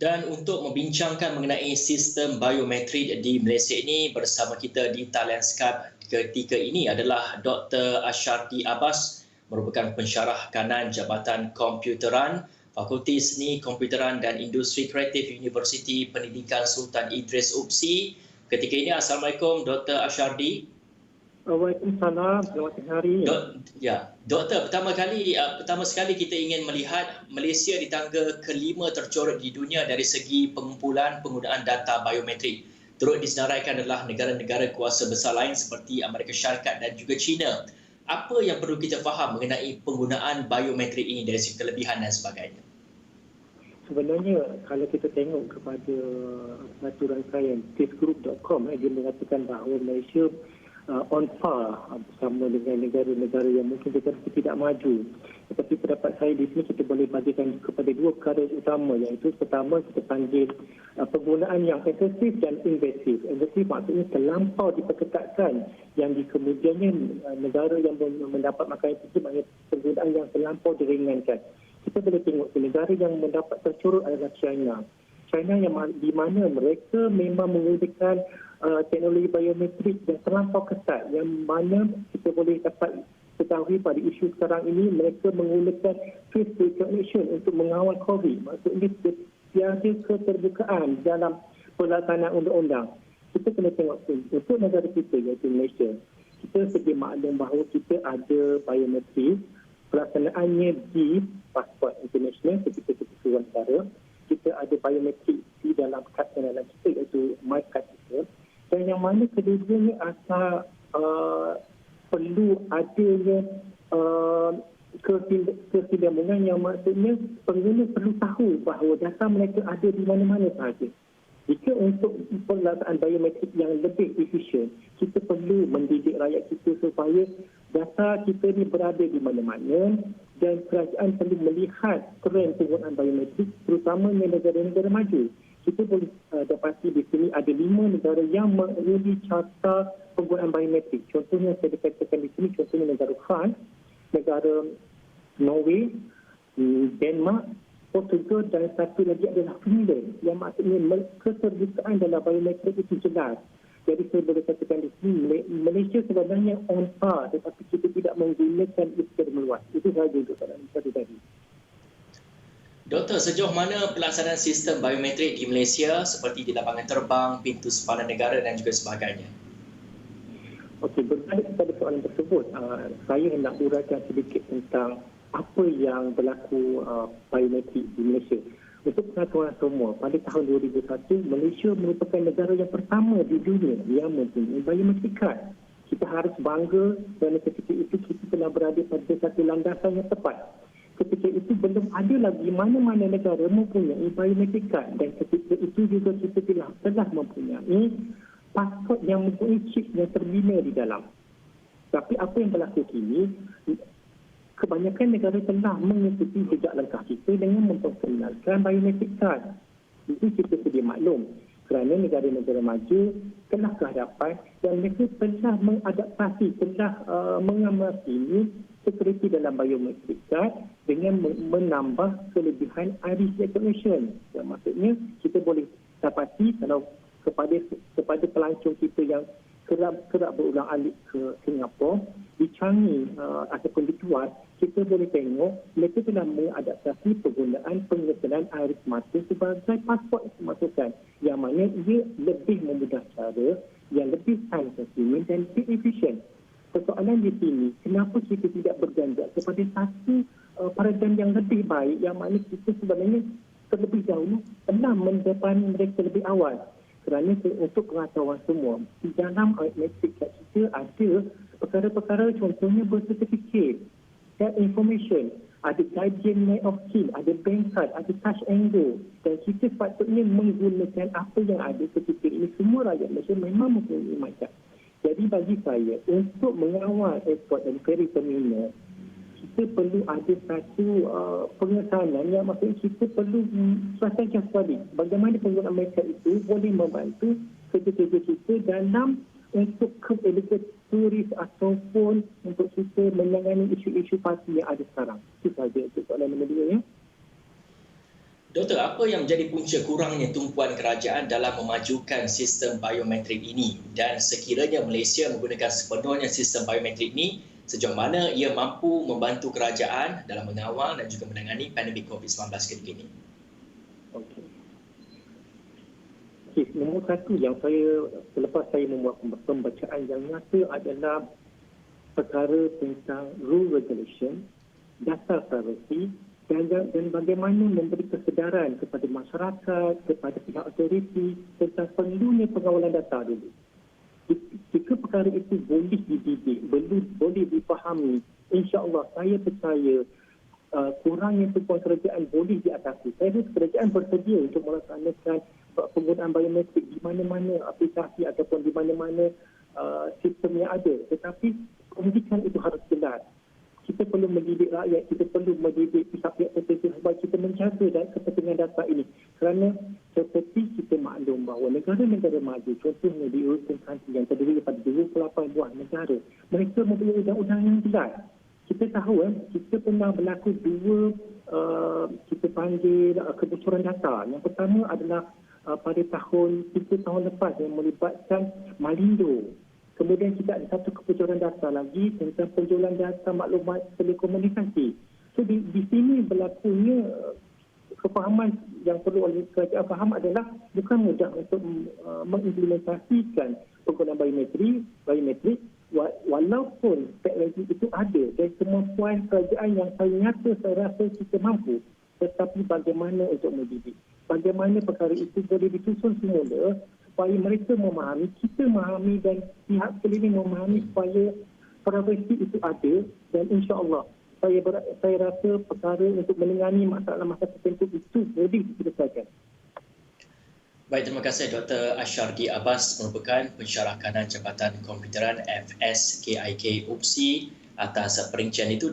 Dan untuk membincangkan mengenai sistem biometrik di Malaysia ini, bersama kita di talian Skype ketika ini adalah Dr. Ashardi Abbas, merupakan pensyarah kanan Jabatan Komputeran, Fakulti Seni Komputeran dan Industri Kreatif Universiti Pendidikan Sultan Idris UPSI. Ketika ini, Assalamualaikum Dr. Ashardi. Waalaikumsalam, selamat hari. Doktor, pertama sekali kita ingin melihat Malaysia di tangga kelima tercorot di dunia dari segi pengumpulan penggunaan data biometrik. Turut disenaraikan adalah negara-negara kuasa besar lain seperti Amerika Syarikat dan juga China. Apa yang perlu kita faham mengenai penggunaan biometrik ini dari segi kelebihan dan sebagainya? Sebenarnya kalau kita tengok kepada peraturan sains case-group.com, dia mengatakan bahawa Malaysia on par bersama dengan negara-negara yang mungkin tidak maju. Tetapi pendapat saya di sini kita boleh bagikan kepada dua perkara utama, iaitu pertama kita panggil penggunaan yang efektif dan invasif. Invasif maksudnya terlampau diperketatkan, yang di kemudiannya negara yang mendapat makanan itu maknanya penggunaan yang terlampau diringankan. Kita boleh tengok negara yang mendapat tercorot adalah China. China yang di mana mereka memang menggunakan teknologi biometrik yang terlampau ketat, yang mana kita boleh dapat ketahui pada isu sekarang ini mereka menggunakan face recognition untuk mengawal COVID. Maksudnya tiada keterbukaan dalam pelaksanaan undang-undang. Kita kena tengok untuk negara kita iaitu Malaysia. Kita sedia maklum bahawa kita ada biometrik, pelaksanaannya di pasport international ketika kita keluar negara. Kita ada biometrik di dalam kad pengenalan kita iaitu MyCard kita, dan yang mana kedua-duanya asal perlu adanya kesinambungan, yang maksudnya pengguna perlu tahu bahawa data mereka ada di mana-mana sahaja. Jika untuk pelaksanaan biometrik yang lebih efisien, kita perlu mendidik rakyat kita supaya data kita ni berada di mana-mana, dan kerajaan perlu melihat trend penggunaan biometrik terutama di negara-negara maju. Kita boleh dapati di sini ada 5 negara yang mengundi carta penggunaan biometrik. Contohnya saya dikatakan di sini, contohnya negara France, negara Norway, Denmark, Portugal, dan satu lagi adalah Finland, yang maksudnya keterbukaan dalam biometrik itu jelas. Jadi saya boleh katakan di sini Malaysia sebenarnya on par, tetapi kita tidak menggunakan itu secara meluas. Itu sahaja untuk soalan tadi. Doktor, sejauh mana pelaksanaan sistem biometrik di Malaysia seperti di lapangan terbang, pintu sepadan negara dan juga sebagainya? Okey, berbalik kepada soalan tersebut, saya hendak uraikan sedikit tentang apa yang berlaku biometrik di Malaysia. Untuk pengetahuan semua, pada tahun 2001, Malaysia merupakan negara yang pertama di dunia yang mempunyai biometrik card. Kita harus bangga kerana ketika itu kita telah berada pada satu landasan yang tepat. Ketika itu belum ada lagi mana-mana negara mempunyai biometrik card, dan ketika itu juga kita telah mempunyai pasport yang mempunyai chip yang terbina di dalam. Tapi apa yang berlaku kini, kebanyakan negara telah mengikuti jejak langkah kita dengan memperkenalkan biometrik card. Itu kita sedia maklum kerana negara-negara maju telah kehadapan dan mereka telah mengadaptasi, telah mengamati security dalam biometrik card dengan menambah kelebihan iris recognition. Yang maksudnya kita boleh dapati kalau kepada pelancong kita yang kerap berulang alik ke Singapura, di Changi ataupun di Tuas, kita boleh tengok mereka telah mengadaptasi penggunaan pengetelan iris mata sebagai pasport kemasukan, yang mana ia lebih memudah cara, yang lebih time consuming dan lebih efisien. Persoalan di sini, kenapa kita tidak berganjak kepada satu paradigma yang lebih baik, yang mana kita sebenarnya terlebih dahulu telah mendepani mereka lebih awal. Kerana untuk pengetahuan semua, di dalam biometrik kita ada perkara-perkara, contohnya birth certificate, health information, ada guardian name of kin, ada bank card, ada touch and go, dan kita sepatutnya menggunakan apa yang ada ketika ini. Semua rakyat Malaysia memang mempunyai MyCard. Jadi bagi saya, untuk mengawal airport dan ferry terminal, kita perlu ada satu pengesanan, yang maksudnya kita perlu strategi sekali bagaimana penggunaan MyCard itu boleh membantu kerja-kerja kita dalam untuk ke-educate turis ataupun untuk kita menangani isu-isu pasti yang ada sekarang. Itu sahaja untuk soalan nombor 2 ya. Doktor, apa yang menjadi punca kurangnya tumpuan kerajaan dalam memajukan sistem biometrik ini? Dan sekiranya Malaysia menggunakan sepenuhnya sistem biometrik ini, sejauh mana ia mampu membantu kerajaan dalam mengawal dan juga menangani pandemik COVID-19 ketika ini? Okey. Okey, nombor satu yang selepas saya membuat pembacaan yang nyata adalah perkara tentang rule regulation, data privacy dan bagaimana memberi kesedaran kepada masyarakat, kepada pihak autoriti tentang perlunya pengawalan data dulu. Jika perkara itu boleh dididik, boleh dipahami, insya-Allah saya percaya kurangnya tumpuan kerajaan boleh diatasi. Saya rasa kerajaan bersedia untuk melaksanakan penggunaan biometrik di mana-mana aplikasi ataupun di mana-mana sistem yang ada. Tetapi pendidikan itu harus jelas. Kita perlu mendidik rakyat, kita perlu mendidik pihak-pihak tertentu supaya kita menjaga dan kepentingan data ini. Kerana seperti kita maklum bahawa negara-negara maju, contohnya di European country yang terdiri daripada 28 buah negara, mereka mempunyai undang-undang yang jelas. Kita tahu kita pernah berlaku kita panggil kebocoran data. Yang pertama adalah pada tahun 3 tahun lepas yang melibatkan Malindo. Kemudian kita ada satu kebocoran data lagi tentang penjualan data maklumat telekomunikasi. So di sini berlakunya kefahaman yang perlu oleh kerajaan faham adalah bukan mudah untuk mengimplementasikan penggunaan biometrik walaupun teknologi itu ada dan kemampuan kerajaan yang saya rasa kita mampu, tetapi bagaimana untuk mendidik, bagaimana perkara itu boleh disusun semula supaya mereka memahami, kita memahami dan pihak sekeliling memahami supaya privacy itu ada dan insya-Allah saya rasa perkara untuk menangani masalah-masalah tertentu itu boleh diselesaikan. Baik, terima kasih Dr. Asyardi Abbas merupakan pensyarah kanan Jabatan Komputeran FSKIK UPSI atas perincian itu.